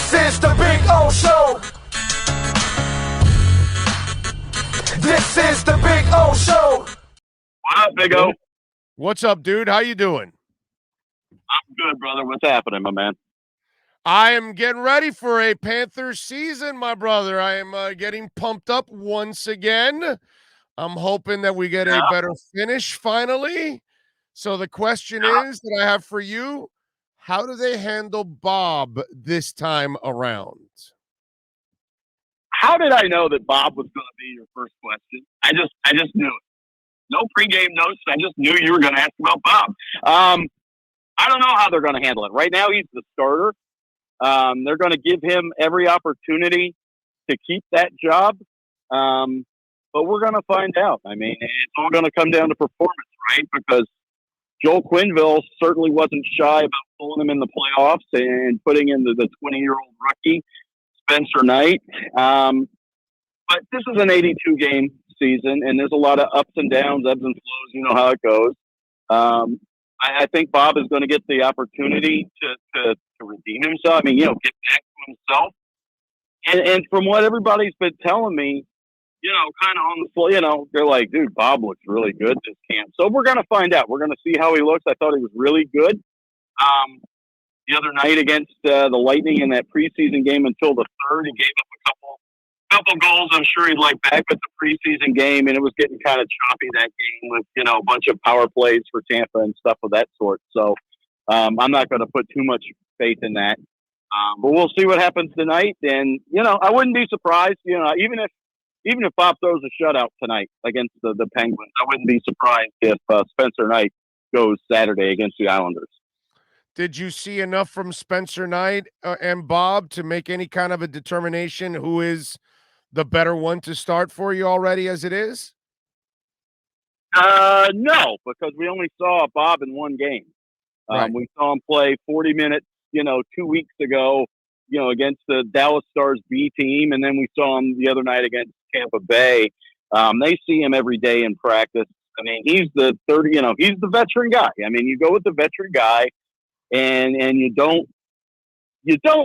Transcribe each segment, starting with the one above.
This is the Big O Show. This is the Big O Show. What up, Big O? What's up, dude? How you doing? I'm good, brother. What's happening, my man? I am getting ready for a Panthers season, my brother. I am getting pumped up once again. I'm hoping that we get a better finish finally. So the question is that I have for you, how do they handle Bob this time around? How did I know that Bob was going to be your first question? I just knew it. No pregame notes. I just knew you were going to ask about Bob. I don't know how they're going to handle it. Right now, he's the starter. They're going to give him every opportunity to keep that job. But we're going to find out. I mean, it's all going to come down to performance, right? Because Joel Quenneville certainly wasn't shy about pulling him in the playoffs and putting in the 20-year-old rookie, Spencer Knight. But this is an 82-game season, and there's a lot of ups and downs, ebbs and flows. You know how it goes. I think Bob is going to get the opportunity to redeem himself. I mean, get back to himself. And from what everybody's been telling me, kind of on the floor, they're like, dude, Bob looks really good this camp. So we're going to find out. We're going to see how he looks. I thought he was really good the other night against the Lightning in that preseason game until the third. He gave up a couple goals. I'm sure he'd like back with the preseason game, and it was getting kind of choppy that game with, a bunch of power plays for Tampa and stuff of that sort. So I'm not going to put too much faith in that. But we'll see what happens tonight. And, I wouldn't be surprised, even if Bob throws a shutout tonight against the Penguins, I wouldn't be surprised if Spencer Knight goes Saturday against the Islanders. Did you see enough from Spencer Knight and Bob to make any kind of a determination who is the better one to start for you already as it is? No, because we only saw Bob in one game. Right. We saw him play 40 minutes, 2 weeks ago, against the Dallas Stars B team. And then we saw him the other night against Tampa Bay. They see him every day in practice. I mean, he's the he's the veteran guy. I mean, you go with the veteran guy and you don't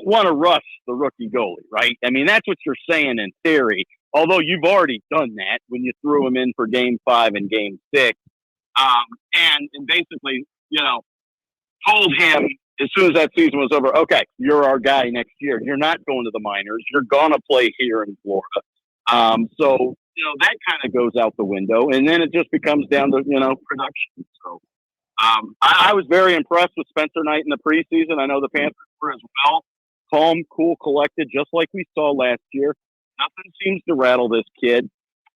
want to rush the rookie goalie, right? I mean, that's what you're saying in theory, although you've already done that when you threw him in for game 5 and game 6. And basically, told him as soon as that season was over, okay, you're our guy next year. You're not going to the minors. You're going to play here in Florida. So, that kind of goes out the window. And then it just becomes down to, production. So I was very impressed with Spencer Knight in the preseason. I know the Panthers were as well. Calm, cool, collected, just like we saw last year. Nothing seems to rattle this kid.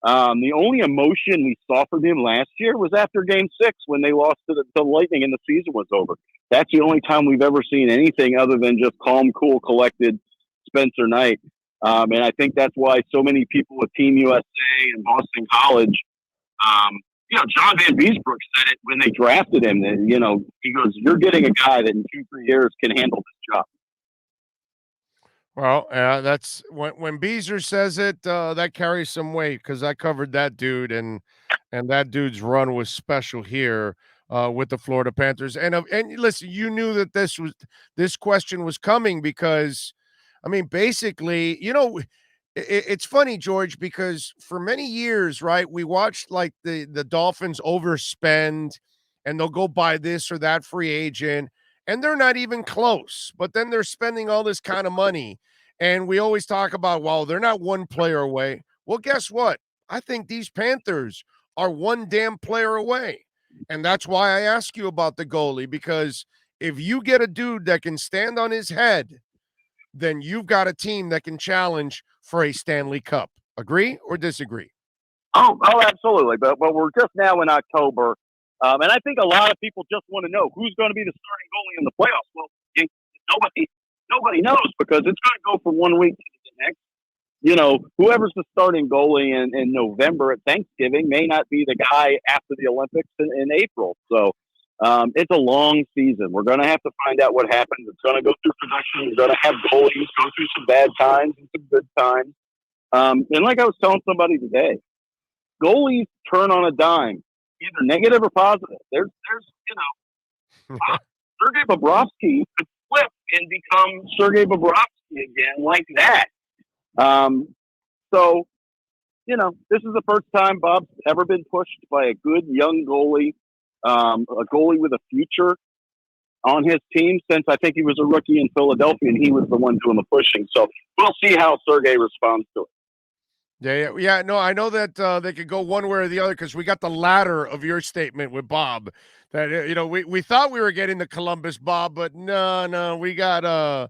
The only emotion we saw from him last year was after game 6 when they lost to the Lightning and the season was over. That's the only time we've ever seen anything other than just calm, cool, collected Spencer Knight. And I think that's why so many people with Team USA and Boston College, John Van Beesbrook said it when they drafted him. That, he goes, you're getting a guy that in 2-3 years can handle this job. Well, that's when Beezer says it, that carries some weight because I covered that dude, and that dude's run was special here with the Florida Panthers. And listen, you knew that this question was coming because, I mean, basically, it's funny, George, because for many years, right, we watched like the Dolphins overspend, and they'll go buy this or that free agent. And they're not even close, but then they're spending all this kind of money. And we always talk about, well, they're not one player away. Well, guess what? I think these Panthers are one damn player away. And that's why I ask you about the goalie, because if you get a dude that can stand on his head, then you've got a team that can challenge for a Stanley Cup. Agree or disagree? Oh, absolutely. But we're just now in October. And I think a lot of people just want to know who's going to be the starting goalie in the playoffs. Well, nobody knows because it's going to go from 1 week to the next. Whoever's the starting goalie in November at Thanksgiving may not be the guy after the Olympics in April. So it's a long season. We're going to have to find out what happens. It's going to go through production. We're going to have goalies go through some bad times and some good times. And like I was telling somebody today, goalies turn on a dime, either negative or positive. There's Sergei Bobrovsky could flip and become Sergei Bobrovsky again like that. So, this is the first time Bob's ever been pushed by a good young goalie, a goalie with a future on his team since I think he was a rookie in Philadelphia, and he was the one doing the pushing. So we'll see how Sergei responds to it. Yeah. No, I know that they could go one way or the other because we got the latter of your statement with Bob. That we thought we were getting the Columbus Bob, but no, we got a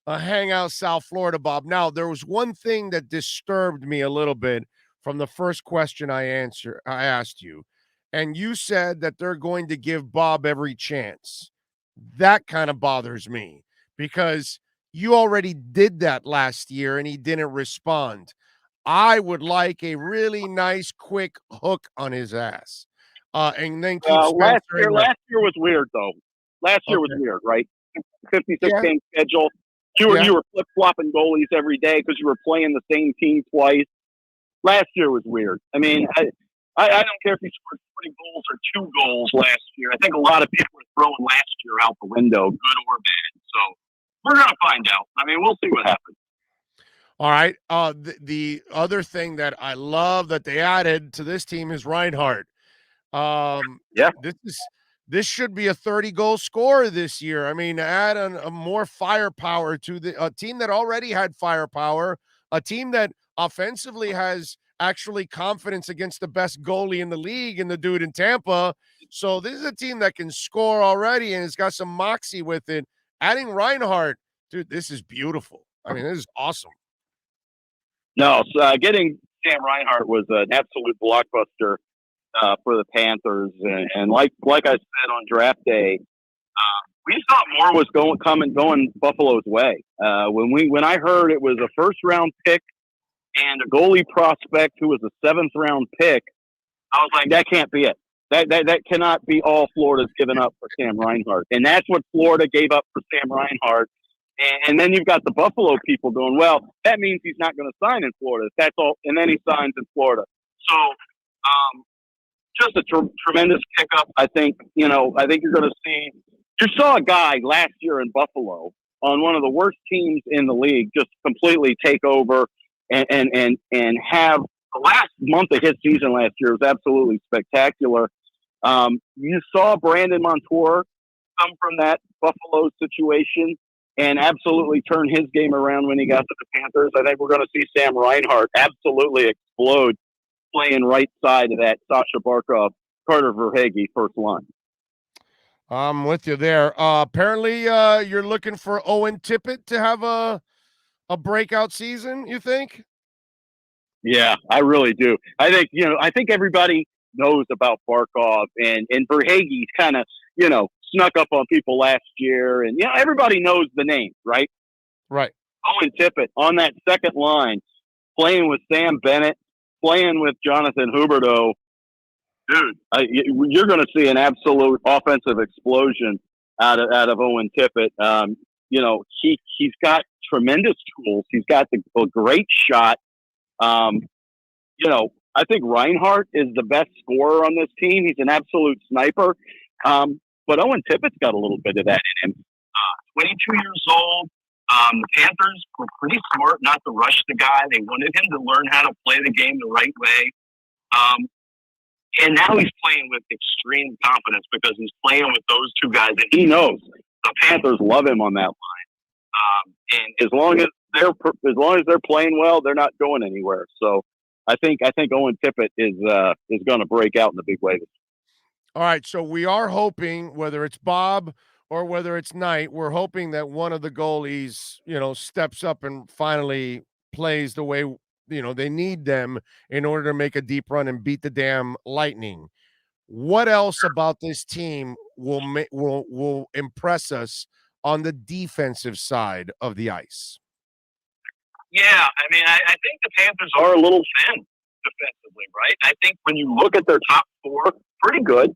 hangout South Florida Bob. Now there was one thing that disturbed me a little bit from the first question I asked you, and you said that they're going to give Bob every chance. That kind of bothers me because you already did that last year and he didn't respond. I would like a really nice, quick hook on his ass, and then keep last Spencer year was weird though. Last year was weird, right? 56 game schedule. You were flip flopping goalies every day because you were playing the same team twice. Last year was weird. I mean, I don't care if he scored 40 goals or 2 goals last year. I think a lot of people were throwing last year out the window, good or bad. So we're gonna find out. I mean, we'll see what happens. All right. The other thing that I love that they added to this team is Reinhart. This should be a 30-goal scorer this year. I mean, add a more firepower to a team that already had firepower, a team that offensively has actually confidence against the best goalie in the league and the dude in Tampa. So this is a team that can score already and it's got some moxie with it. Adding Reinhart, dude, this is beautiful. I mean, this is awesome. No, getting Sam Reinhart was an absolute blockbuster for the Panthers, and like I said on draft day, we thought more was going Buffalo's way. When I heard it was a first round pick and a goalie prospect who was a 7th round pick, I was like, that can't be it. That cannot be all Florida's given up for Sam Reinhart, and that's what Florida gave up for Sam Reinhart. And then you've got the Buffalo people going, well, that means he's not going to sign in Florida. That's all. And then he signs in Florida. So just a tremendous pickup. I think you're going to see. You saw a guy last year in Buffalo on one of the worst teams in the league just completely take over and have the last month of his season last year was absolutely spectacular. You saw Brandon Montour come from that Buffalo situation and absolutely turn his game around when he got to the Panthers. I think we're going to see Sam Reinhart absolutely explode playing right side of that Sasha Barkov, Carter Verhaeghe first line. I'm with you there. Apparently, you're looking for Owen Tippett to have a breakout season, you think? Yeah, I really do. I think everybody knows about Barkov and Verhaeghe's kind of, snuck up on people last year, and everybody knows the name, right? Right. Owen Tippett on that second line, playing with Sam Bennett, playing with Jonathan Huberdeau. Dude, you're going to see an absolute offensive explosion out of Owen Tippett. He's got tremendous tools. He's got a great shot. I think Reinhart is the best scorer on this team. He's an absolute sniper. But Owen Tippett's got a little bit of that in him. 22 years old. The Panthers were pretty smart not to rush the guy. They wanted him to learn how to play the game the right way. And now he's playing with extreme confidence because he's playing with those two guys, and he knows the Panthers love him on that line. And as long as they're playing well, they're not going anywhere. So I think Owen Tippett is going to break out in the big way. All right, so we are hoping, whether it's Bob or whether it's Knight, we're hoping that one of the goalies, steps up and finally plays the way, they need them in order to make a deep run and beat the damn Lightning. What else about this team will impress us on the defensive side of the ice? Yeah, I mean, I think the Panthers are a little thin defensively, right? I think when you look at their top 4, pretty good.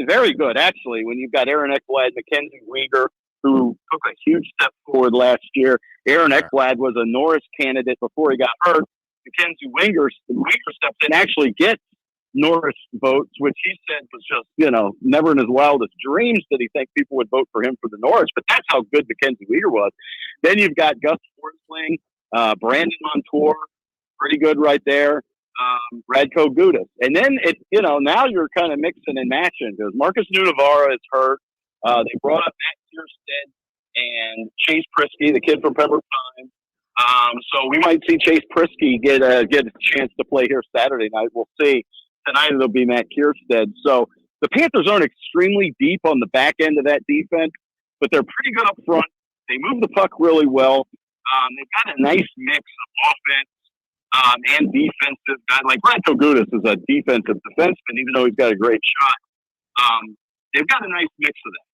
Very good, actually, when you've got Aaron Ekblad, Mackenzie Weegar, who took a huge step forward last year. Aaron Ekblad was a Norris candidate before he got hurt. Mackenzie Weegar steps in, actually gets Norris votes, which he said was just, never in his wildest dreams did he think people would vote for him for the Norris. But that's how good Mackenzie Weegar was. Then you've got Gus Forsling, Brandon Montour, pretty good right there. Radko Gudas. And then now you're kind of mixing and matching because Marcus Nunavara is hurt. They brought up Matt Kierstead and Chase Prisky, the kid from Pembroke. So we might see Chase Prisky get a chance to play here Saturday night. We'll see. Tonight it'll be Matt Kierstead. So the Panthers aren't extremely deep on the back end of that defense, but they're pretty good up front. They move the puck really well. They've got a nice mix of offense and defensive guys. Like Radko Gudas is a defensive defenseman, even though he's got a great shot. They've got a nice mix of that.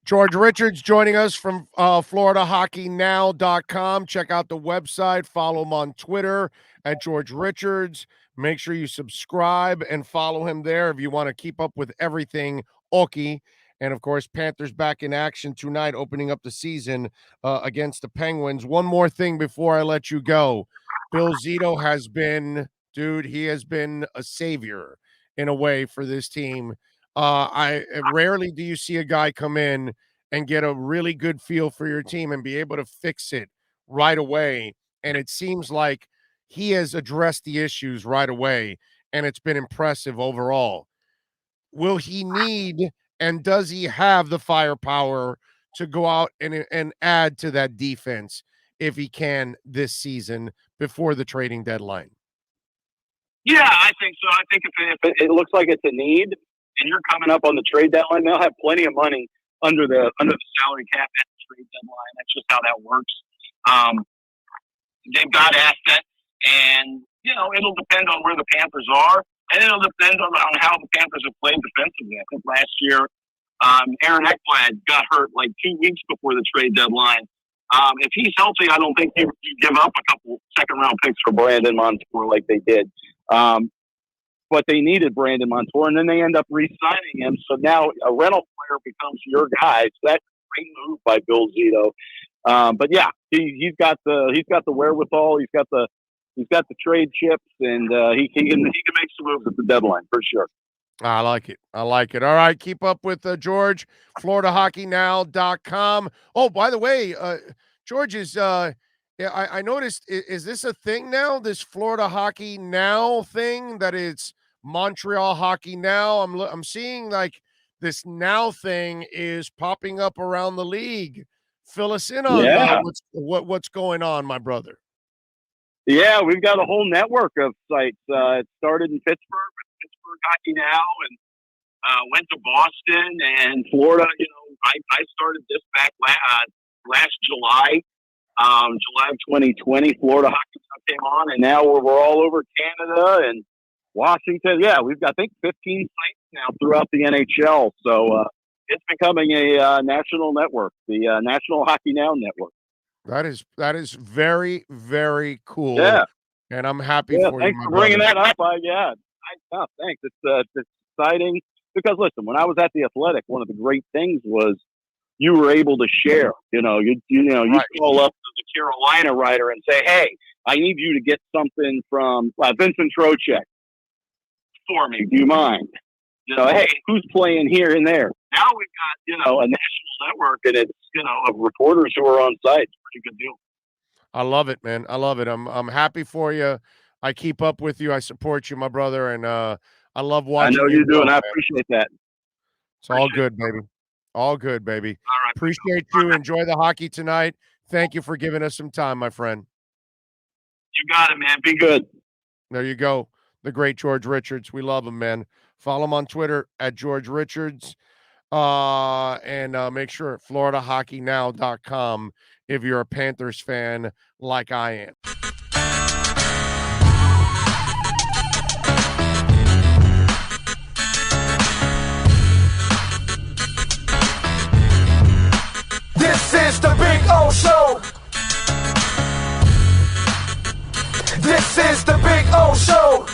George Richards joining us from FloridaHockeyNow.com. Check out the website. Follow him on Twitter at George Richards. Make sure you subscribe and follow him there if you want to keep up with everything Hockey. And, of course, Panthers back in action tonight, opening up the season against the Penguins. One more thing before I let you go. Blvd has been, he has been a savior in a way for this team. I rarely do you see a guy come in and get a really good feel for your team and be able to fix it right away. And it seems like he has addressed the issues right away, and it's been impressive overall. Will he need and does he have the firepower to go out and add to that defense if he can this season before the trading deadline? Yeah, I think so. I think if it looks like it's a need and you're coming up on the trade deadline, they'll have plenty of money under the salary cap at the trade deadline. That's just how that works. They've got assets, and it'll depend on where the Panthers are, and it'll depend on how the Panthers have played defensively. I think last year, Aaron Ekblad got hurt like 2 weeks before the trade deadline. If he's healthy, I don't think you give up a couple second-round picks for Brandon Montour like they did. But they needed Brandon Montour, and then they end up re-signing him. So now a rental player becomes your guy. So that's a great move by Blvd. But yeah, he's got the wherewithal. He's got the trade chips, and he can make some moves at the deadline for sure. I like it. All right, keep up with George. FloridaHockeyNow.com. Oh, by the way, George is. I noticed. Is this a thing now? This Florida Hockey Now thing that it's Montreal Hockey Now. I'm seeing like this now thing is popping up around the league. Fill us in on what's going on, my brother. Yeah, we've got a whole network of sites. It started in Pittsburgh with Pittsburgh Hockey Now, and went to Boston and Florida. I started this back last July. July of 2020, Florida Hockey Now came on, and now we're all over Canada and Washington. Yeah, we've got, I think, 15 sites now throughout the NHL. So it's becoming a national network, the National Hockey Now Network. That is very, very cool. Yeah. And I'm happy for you. Thanks for bringing that up. Thanks. It's exciting because, listen, when I was at the Athletic, one of the great things was you were able to share. You call up the Carolina writer and say, "Hey, I need you to get something from Vincent Trocheck for me. Do you mind?" Hey, who's playing here and there? Now we've got a national network, and it's of reporters who are on site. It's a pretty good deal. I love it, man. I love it. I'm happy for you. I keep up with you. I support you, my brother, and I love watching. I know you do, and I appreciate that. It's all good, baby. All good, baby. All right. Appreciate you. Enjoy the hockey tonight. Thank you for giving us some time, my friend. You got it, man. Be good. There you go. The great George Richards. We love him, man. Follow him on Twitter at George Richards. And make sure FloridaHockeyNow.com if you're a Panthers fan like I am. This is the Big O Show. This is the Big O Show.